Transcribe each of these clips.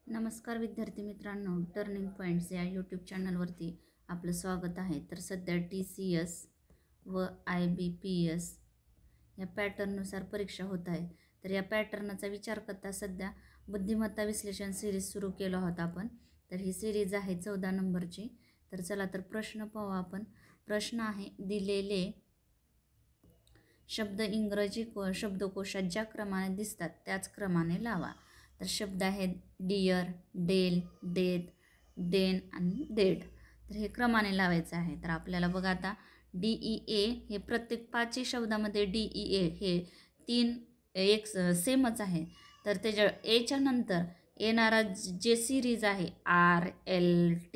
नमस्कार विद्यार्थी मित्रांनो, टर्निंग पॉईंट्स या यूट्यूब चॅनलवरती आपलं स्वागत आहे. तर सध्या TCS व IBPS या पॅटर्ननुसार परीक्षा होत आहे. तर या पॅटर्नचा विचार करता सध्या बुद्धिमत्ता विश्लेषण सिरीज सुरू केलो आहोत आपण. तर ही सिरीज आहे 14 नंबरची. तर चला तर प्रश्न पाहू आपण. प्रश्न आहे, दिलेले शब्द इंग्रजी शब्दकोशात ज्या क्रमाने दिसतात त्याच क्रमाने लावा. तर शब्द आहेत डिअर, डेल, डेथ, डेन आणि डेड. तर हे क्रमाने लावायचं आहे. तर आपल्याला बघा आता DEA हे प्रत्येक 5 शब्दामध्ये DEA हे 3 एक सेमच आहे. तर त्याच्या एच्या नंतर येणारा जे सिरीज आहे RLTDN,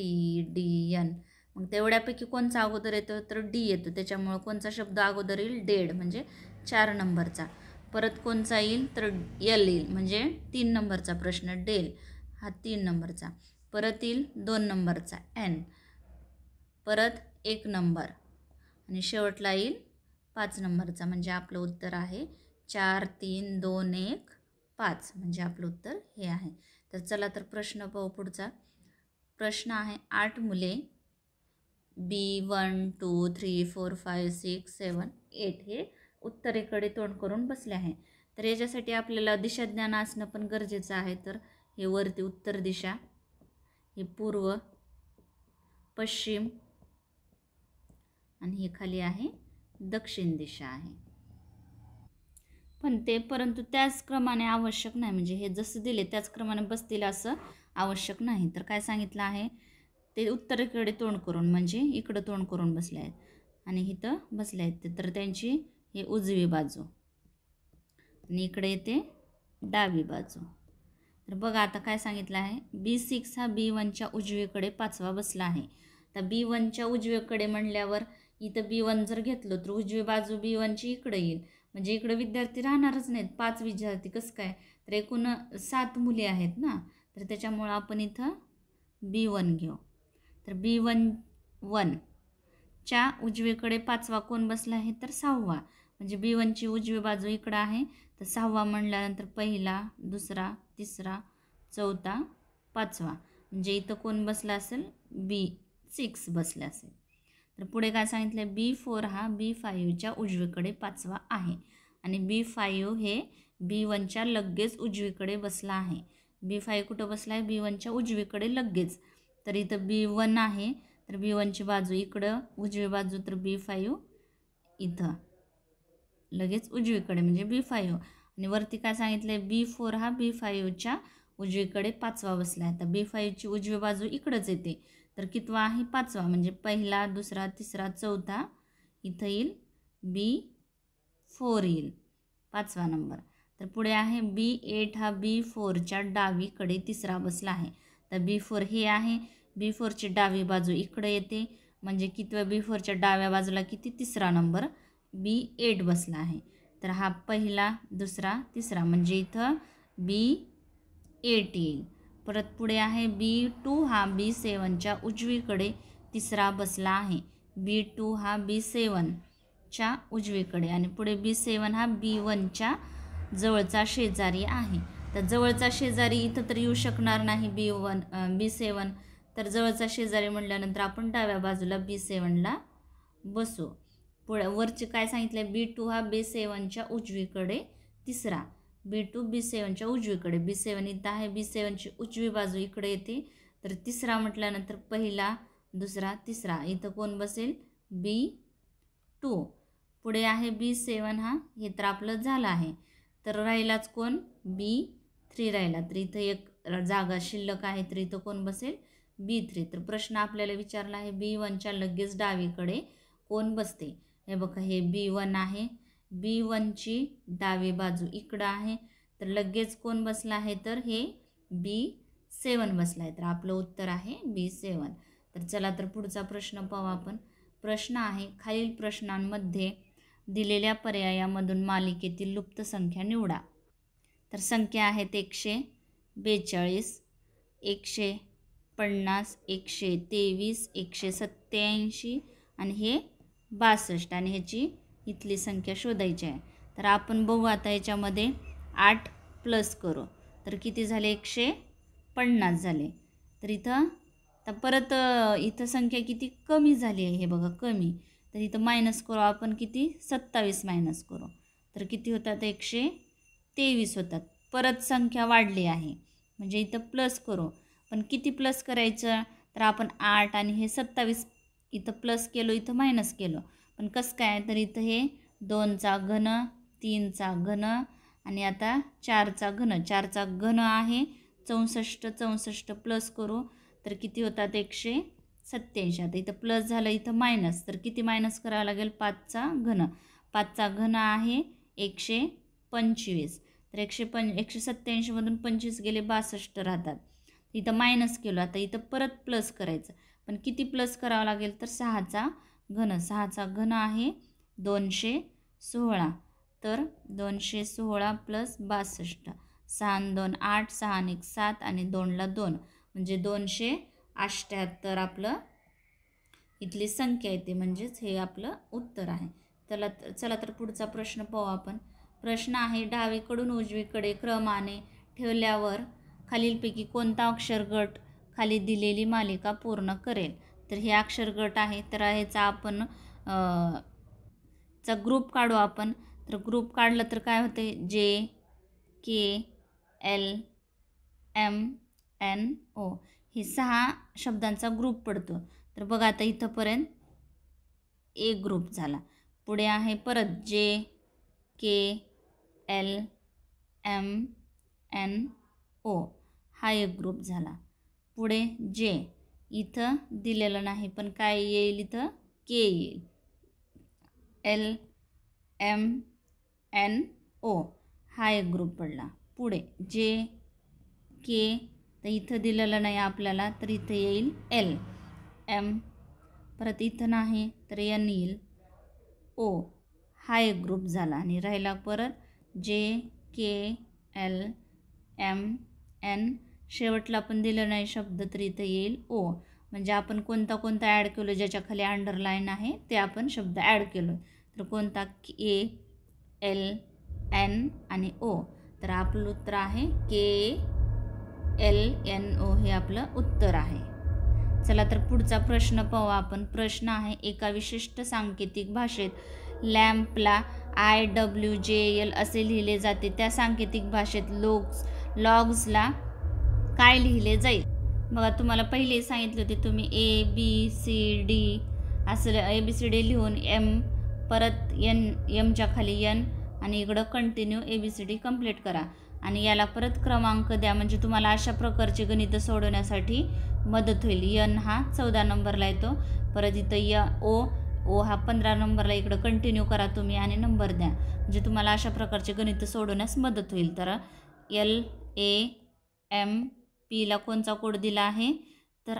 मग तेवढ्यापैकी कोणचा अगोदर येतो तर डी येतो. त्याच्यामुळं कोणचा शब्द अगोदर येईल डेड म्हणजे 4 नंबरचा. परत कोणचा येईल तर एल येईल म्हणजे 3 नंबरचा प्रश्न. डेल हा 3 नंबरचा. परत येईल 2 नंबरचा एन, परत 1 नंबर आणि शेवटला येईल 5 नंबरचा. म्हणजे आपलं उत्तर आहे 4, 3, 2, 1, 5 म्हणजे आपलं उत्तर हे आहे. तर चला तर प्रश्न पाहू पुढचा. प्रश्न आहे 8 मुले B1, 2, 3, 4, 5, 6, 7, 8 हे उत्तरेकडे तोंड करून बसले आहे. तर याच्यासाठी आपल्याला दिशाज्ञान असणं पण गरजेचं आहे. तर हे वरती उत्तर दिशा, हे पूर्व, पश्चिम आणि हे खाली आहे दक्षिण दिशा आहे. परंतु त्याच क्रमाने आवश्यक नाही. म्हणजे हे जसं दिले त्याच क्रमाने बसतील असं आवश्यक नाही. तर काय सांगितलं आहे ते उत्तरेकडे तोंड करून म्हणजे इकडं तोंड करून बसले आहेत आणि इथं बसले आहेत. तर त्यांची हे उजवी बाजू आणि इकडे येते डावी बाजू. तर बघा आता काय सांगितलं आहे, B6 हा B1च्या उजवीकडे 5वा बसला आहे. तर B1च्या उजवीकडे म्हणल्यावर इथं B1 जर घेतलं तर उजवी बाजू B1ची इकडे येईल. म्हणजे इकडे विद्यार्थी राहणारच नाहीत. 5 विद्यार्थी कसं काय, तर एकूण 7 मुली आहेत ना. तर त्याच्यामुळं आपण इथं B1 घेऊ. तर B1च्या उजवीकडे 5वा कोण बसला आहे तर 6वा. म्हणजे B1ची उजवी बाजू इकडं आहे. तर 6वा म्हणल्यानंतर पहिला, दुसरा, तिसरा, चौथा, 5वा. म्हणजे इथं कोण बसला असेल B6 बसला असेल. तर पुढे काय सांगितलं, B4 हा B5च्या उजवीकडे 5वा आहे आणि B5 हे B1च्या लगेच उजवीकडे बसला आहे. B5 कुठं बसला आहे, B1च्या उजवीकडे लगेच. तर इथं B1 आहे तर B1ची बाजू इकडं उजवी बाजू, तर B5 इथं लगेच उजवीकडे म्हणजे B5. आणि वरती काय सांगितलं आहे, B4 हा B5च्या उजवीकडे 5वा बसला आहे. तर B5ची उजवी बाजू इकडंच येते. तर कितवा आहे 5वा. म्हणजे पहिला, दुसरा, तिसरा, चौथा, इथं येईल B4 येईल 5वा नंबर. तर पुढे आहे B8 हा B4च्या डावीकडे 3रा बसला आहे. तर B4 हे आहे, B4ची डावी बाजू इकडे येते. म्हणजे कितव्या B4च्या डाव्या बाजूला किती 3रा नंबर B8 बसला आहे. तर हा पहिला, दुसरा, तिसरा म्हणजे इथं B8 येईल. परत पुढे आहे B2 हा B7च्या उजवीकडे 3रा बसला आहे. B2 हा B7च्या उजवीकडे आणि पुढे B7 हा B1च्या जवळचा शेजारी आहे. तर जवळचा शेजारी इथं तर येऊ शकणार नाही B7. तर जवळचा शेजारी म्हटल्यानंतर आपण डाव्या बाजूला B7ला बसू. पुढे वरचे काय सांगितलं, B2 हा B7च्या उजवीकडे 3रा. B2 B7च्या उजवीकडे, B7 इथं आहे, B7ची उजवी बाजू इकडे येते. तर 3रा म्हटल्यानंतर पहिला, दुसरा, तिसरा, इथं कोण बसेल B2. पुढे आहे B7 हा, हे तर आपलं झालं आहे. तर राहिलाच कोण B3 राहिला. तर इथं एक जागा शिल्लक आहे. तर इथं कोण बसेल B3. तर प्रश्न आपल्याला विचारला आहे B1च्या लगेच डावीकडे कोण बसते. हे बघा हे B1 आहे, B1ची डावी बाजू इकडं आहे. तर लगेच कोण बसला आहे तर हे B7 बसला आहे. तर आपलं उत्तर आहे B7. तर चला तर पुढचा प्रश्न पाहू आपण. प्रश्न आहे, खालील प्रश्नांमध्ये दिलेल्या पर्यायामधून मालिकेतील लुप्त संख्या निवडा. तर संख्या आहेत 142, 150, 123, 187 आणि हे 62 आणि ह्याची इथली संख्या शोधायची आहे. तर आपण बघू आता याच्यामध्ये 8 प्लस करू. तर किती झाले 150. 50 झाले. तर इथं तर परत इथं संख्या किती कमी झाली आहे हे बघा, कमी. तर इथं मायनस करू आपण, किती 27 मायनस करू तर किती होतात 123 होतात. परत संख्या वाढली आहे म्हणजे इथं प्लस करू, पण किती प्लस करायचं तर आपण 8 आणि हे 27 इथं प्लस केलो, इथं मायनस केलो. पण कसं काय तर इथं हे 2चा घन, 3चा घन आणि आता 4चा घन. 4चा घन आहे 64, 64 प्लस करू तर किती होतात 187. आता इथं प्लस झालं, इथं मायनस, तर किती मायनस करावं लागेल 5चा घन. 5चा घन आहे 125. तर 187मधून 25 गेले 62 राहतात. इथं मायनस केलं, आता इथं परत प्लस करायचं, पण किती प्लस करावं लागेल तर 6चा घन. 6चा घन आहे 216. तर 216 प्लस 62. 6 आणि 2 8, 6 आणि 1 7 आणि 2ला 2 म्हणजे 278 आपलं इथली संख्या येते, म्हणजेच हे आपलं उत्तर आहे. चला तर पुढचा प्रश्न पाहू आपण. प्रश्न आहे, डावीकडून उजवीकडे क्रमाने ठेवल्यावर खालीलपैकी कोणता अक्षर गट खाली दिलेली मालिका पूर्ण करेल. तर हे अक्षर गट आहे, तर ह्याचा आपण चा ग्रुप काढू आपण. तर ग्रुप काढलं तर काय होते, JKLMNO हे 6 शब्दांचा ग्रुप पडतो. तर बघा आता इथंपर्यंत एक ग्रुप झाला. पुढे आहे परत JKLMNO हा एक ग्रुप झाला. पुढे जे इथं दिलेलं नाही, पण काय येईल इथं K येईल. LMNO हा एक ग्रुप पडला. पुढे JK तर इथं दिलेलं नाही आपल्याला, तर इथं येईल L. M परत इथं नाही तर N येईल. O हा एक ग्रुप झाला आणि राहिला परत JKLMN. शेवटला पण दिलं नाही शब्द, तर इथं येईल O. म्हणजे आपण कोणता ॲड केलो, ज्याच्या खाली अंडरलाईन आहे ते आपण शब्द ॲड केलो. तर कोणता KLN आणि O. तर आपलं उत्तर आहे KLNO हे आपलं उत्तर आहे. चला तर पुढचा प्रश्न पाहू आपण. प्रश्न आहे, एका विशिष्ट सांकेतिक भाषेत लॅम्पला IWJL असे लिहिले जाते. त्या सांकेतिक भाषेत लॉग्सला काय लिहिले जाईल. बघा तुम्हाला पहिले सांगितले होते तुम्ही ABCD असं ABCD लिहून M परत Mच्या खाली N आणि इकडं कंटिन्यू ABCD कंप्लीट करा आणि याला परत क्रमांक द्या, म्हणजे तुम्हाला अशा प्रकारचे गणित सोडवण्यासाठी मदत होईल. N हा 14 नंबरला येतो. परत इथं O हा 15 नंबरला, इकडं कंटिन्यू करा तुम्ही आणि नंबर द्या, म्हणजे तुम्हाला अशा प्रकारचे गणित सोडवण्यास मदत होईल. तर LAMPला कोणचा कोड दिला आहे तर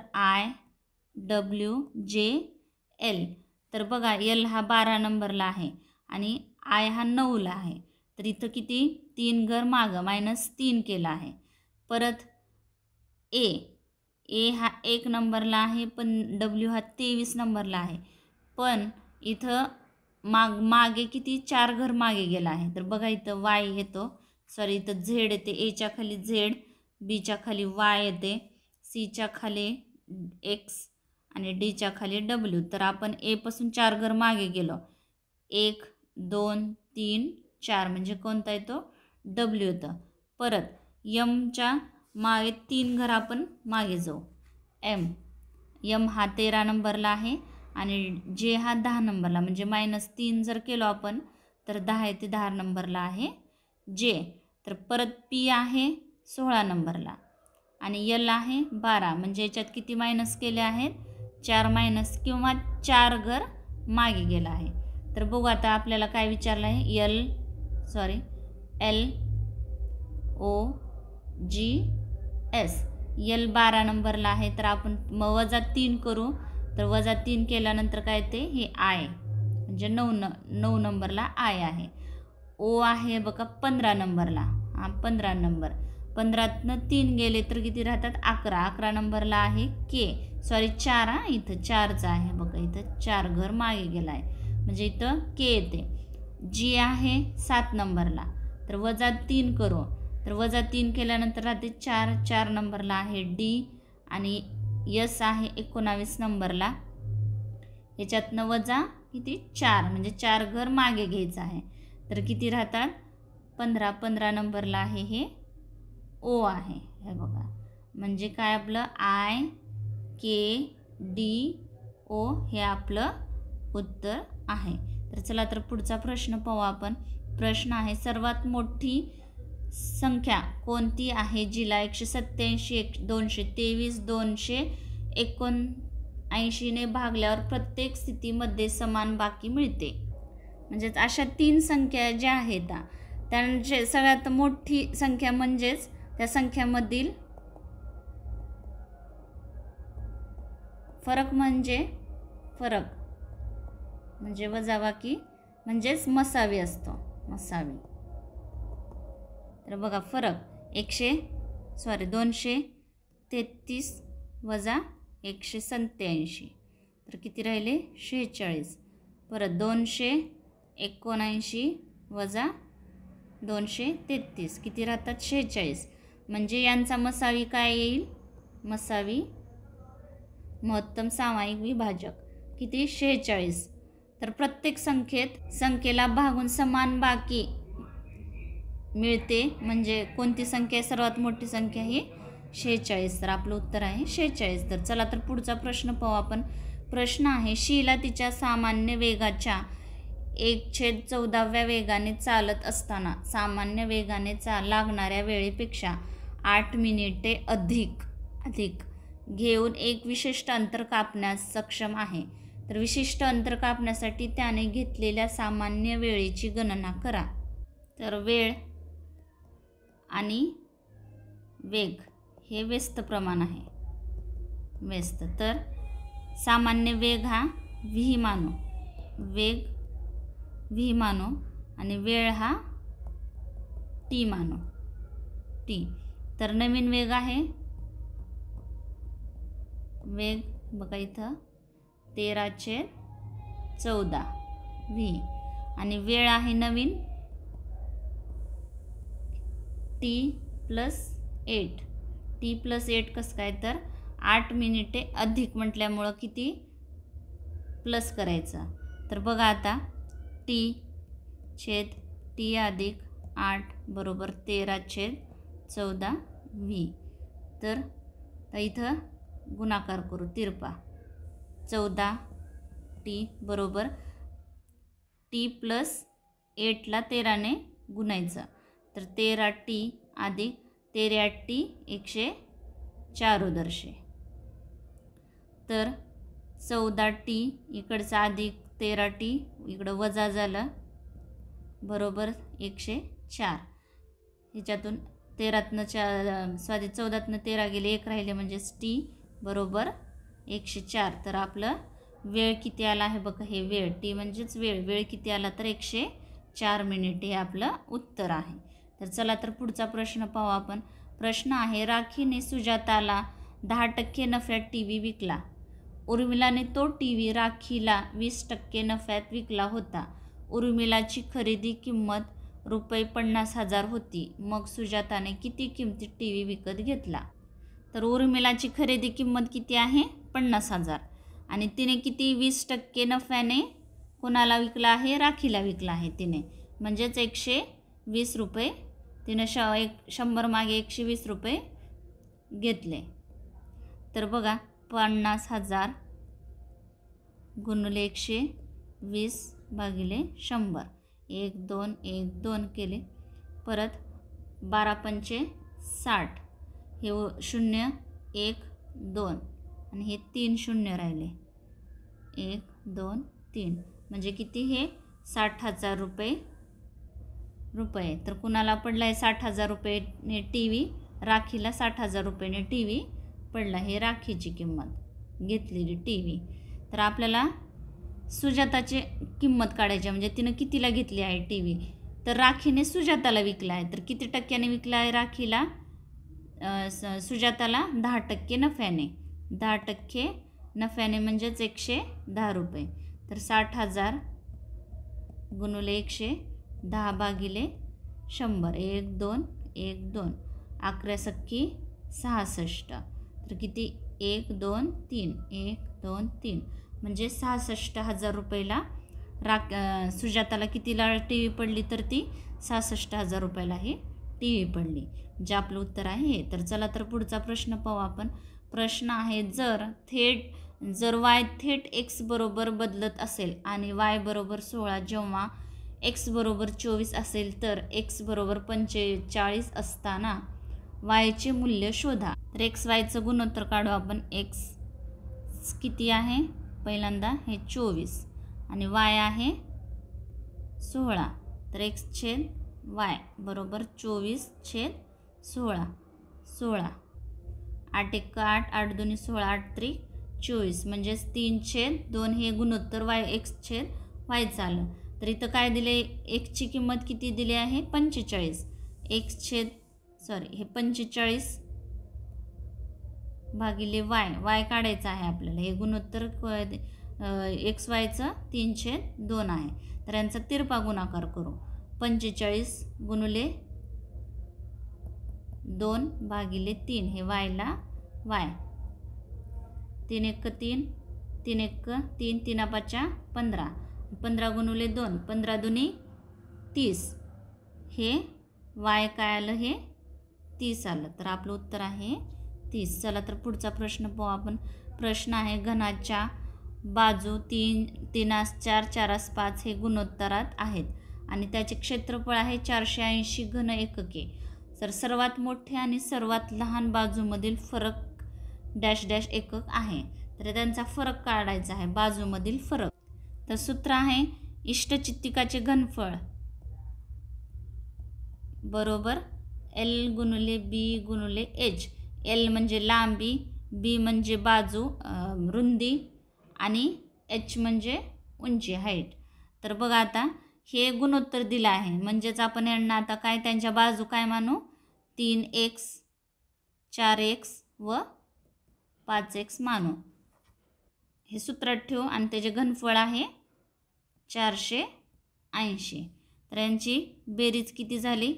IWJL. तर बघा L हा 12 नंबरला आहे आणि I हा 9ला आहे. तर इथं किती 3 घर मागं -3 केला आहे. परत A हा 1 नंबरला आहे, पण W हा 23 नंबरला आहे, पण इथं मागे किती 4 घर मागे गेला आहे. तर बघा इथं Y येतो, सॉरी इथं Z येते. Aच्या खाली Z, Bच्या खाली Y येते, Cच्या खाली X आणि Dच्या खाली W. तर आपण A पासून 4 घर मागे गेलो, 1 2 3 4 म्हणजे कोणता येतो W येतं. परत Mच्या मागे 3 घर आपण मागे जाऊ. M हा 13 नंबरला आहे आणि J हा 10 नंबरला, म्हणजे -3 जर केलो आपण तर 10 येते, 10 नंबरला आहे J. तर परत P आहे 16 नंबरला आणि L आहे 12, म्हणजे याच्यात किती मायनस केले आहेत 4 मायनस किंवा 4 घर मागे गेला आहे. तर बघू आता आपल्याला काय विचारलं आहे. LOGS L 12 नंबरला आहे, तर आपण -3 करू. तर -3 केल्यानंतर काय ते हे I म्हणजे 9 नंबरला I आहे. O आहे बघा 15 नंबरला, हा 15 नंबर. 15तनं 3 गेले तर किती राहतात 11. 11 नंबरला आहे K, सॉरी 4 इथं 4चा आहे बघा, इथं 4 घर मागे गेला आहे, म्हणजे इथं K येते. G आहे 7 नंबरला, तर -3 करू. तर -3 केल्यानंतर राहते 4, 4 नंबरला आहे डी आणि यस आहे 19 नंबरला. याच्यातनं वजा किती 4 म्हणजे 4 घर मागे घ्यायचं आहे. तर किती राहतात 15, 15 नंबरला आहे हे ओ आहे. हे बघा म्हणजे काय आपलं आय के डी ओ हे आपलं उत्तर आहे. तर चला तर पुढचा प्रश्न पाहू आपण. प्रश्न आहे सर्वात मोठी संख्या कोणती आहे जिला 187, 223, 279 ने भागल्यावर प्रत्येक स्थितीमध्ये समान बाकी मिळते. म्हणजेच अशा 3 संख्या ज्या आहेत त्यांचे सगळ्यात मोठी संख्या म्हणजेच त्या संख्यामधील फरक म्हणजे वजाबाकी म्हणजेच मसावी असतो, मसावी. तर बघा फरक 233 वजा 187 तर किती राहिले 46. परत 279 वजा 233 किती राहतात 46. म्हणजे यांचा मसावी काय येईल, मसावी महत्तम सामायिक विभाजक किती 46. तर प्रत्येक संख्येला भागून समान बाकी मिळते. म्हणजे कोणती संख्या सर्वात मोठी संख्या ही 46. तर आपलं उत्तर आहे 46. तर चला तर पुढचा प्रश्न पाहू आपण. प्रश्न आहे शीला तिच्या सामान्य वेगाच्या 1/14 वेगाने चालत असताना सामान्य वेगाने लागणाऱ्या वेळेपेक्षा 8 मिनिटे अधिक घेऊन एक विशिष्ट अंतर कापण्यास सक्षम आहे. तर विशिष्ट अंतर कापण्यासाठी त्याने घेतलेल्या सामान्य वेळेची गणना करा. तर वेळ आणि वेग हे व्यस्त प्रमाण आहे, व्यस्त. तर सामान्य वेग हा व्ही मानू, वेग व्ही मानू आणि वेळ हा टी मानू, टी. तर नवीन वेग आहे, वेग बघा इथं 13/14 व्ही आणि वेळ आहे नवीन T+8. T+8 कसं काय तर 8 मिनिटे अधिक म्हटल्यामुळं किती प्लस करायचं. तर बघा आता T अधिक 8 बरोबर 13/14 व्ही. तर इथं गुणाकार करू तिरपा 14T बरोबर T+8ला 13ने गुणायचं. तर 13T अधिक 13×8 104 उदरशे. तर 14T इकडचा अधिक 13T इकडं वजा झालं बरोबर 104. ह्याच्यातून 14तनं 13 गेले 1 राहिले म्हणजेच T बरोबर 104. तर आपलं वेळ किती आला आहे बघा, हे वेळ T म्हणजेच वेळ किती आला तर 104 मिनिट हे आपलं उत्तर आहे. तर चला तर पुढचा प्रश्न पाहू आपण. प्रश्न आहे राखीने सुजाताला 10% नफ्यात TV विकला. उर्मिलाने तो TV राखीला 20% नफ्यात विकला होता. उर्मिलाची खरेदी किंमत ₹50,000 होती. मग सुजाताने किती किमतीत TV विकत घेतला. तर उर्मिलाची खरेदी किंमत किती आहे 50,000 आणि तिने किती 20% नफ्याने कोणाला विकला आहे, राखीला विकला आहे तिने. म्हणजेच 120 रुपये तिने 100 मागे 120 रुपये घेतले. तर बघा 50,000 गुणिले 120 भागिले 100 1 2 1 2 केले. परत 12×5 60 हे 0 1 2 आणि हे 3 शून्य राहिले 1 2 3 म्हणजे किती हे 60,000 रुपये. तर कुणाला पडला आहे 60,000 रुपयेने TV, राखीला 60,000 रुपयेने TV पडला. हे राखीची किंमत घेतलेली TV. तर आपल्याला सुजाताची किंमत काढायची म्हणजे तिनं कितीला घेतली आहे TV. तर राखीने सुजाताला विकला आहे. तर किती टक्क्याने विकला आहे राखीला सुजाताला 10% नफ्याने. 10% नफ्याने म्हणजेच 110 रुपये. तर 60,000 गुणिले 110 भागिले 100 1 2 1 2 11 सक्की 66 तर किती 1 2 3 1 2 3 म्हणजे 66,000 रुपयाला सुजाताला कितीला टी व्ही पडली तर ती 66,000 रुपयाला ही टी व्ही पडली. जे आपलं उत्तर आहे हे. तर चला तर पुढचा प्रश्न पाहू आपण. प्रश्न आहे जर y थेट x बरोबर बदलत असेल आणि y बरोबर 16 जेव्हा x बरोबर 24 असेल तर x बरोबर 45 असताना y चे मूल्य शोधा. तर x yचं गुणोत्तर काढू आपण. x किती आहे पहिल्यांदा हे 24 आणि y आहे 16 तर x/y बरोबर 24/16 16 8 1 8 8 2 16 8 3 24 म्हणजेच 3/2 हे गुणोत्तर x/y आलं. तर इथं काय दिले x ची किंमत किती दिली आहे 45 हे 45 भागिले y काढायचं आहे आपल्याला. हे गुणोत्तर x yचं 3/2 आहे. तर यांचा तिरपा गुणाकार करू. 45 गुणिले 2 भागिले 3 हे yला y 3 1 3 3 1 3 3 5 15 15 गुणिले 2 15 दुनी 30 हे y काय आलं हे 30 आलं. तर आपलं उत्तर आहे 30. चला तर पुढचा प्रश्न पाहू आपण. प्रश्न आहे घनाच्या बाजू 3 3 4 4 5 हे गुणोत्तरात आहेत आणि त्याचे क्षेत्रफळ आहे 480 घन एकके. तर सर्वात मोठे आणि सर्वात लहान बाजूमधील फरक डॅश डॅश एकक आहे. तर त्यांचा फरक काढायचा आहे बाजूमधील फरक. तर सूत्र आहे इष्टचित्तिकाचे घनफळ बरोबर L गुणिले B गुणिले H. L म्हणजे लांबी, B म्हणजे बाजू रुंदी आणि H म्हणजे उंची हाईट. तर बघा आता हे गुणोत्तर दिलं आहे म्हणजेच आपण यांना आता काय त्यांच्या बाजू काय मानू 3x 4x व 5x मानू. हे सूत्रात ठेवू आणि त्याचे घनफळ आहे 480. तर यांची बेरीज किती झाली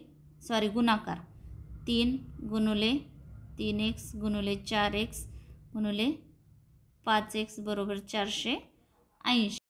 गुणाकार 3 गुणिले 3x गुणिले 4x गुणिले 5x बरोबर 480.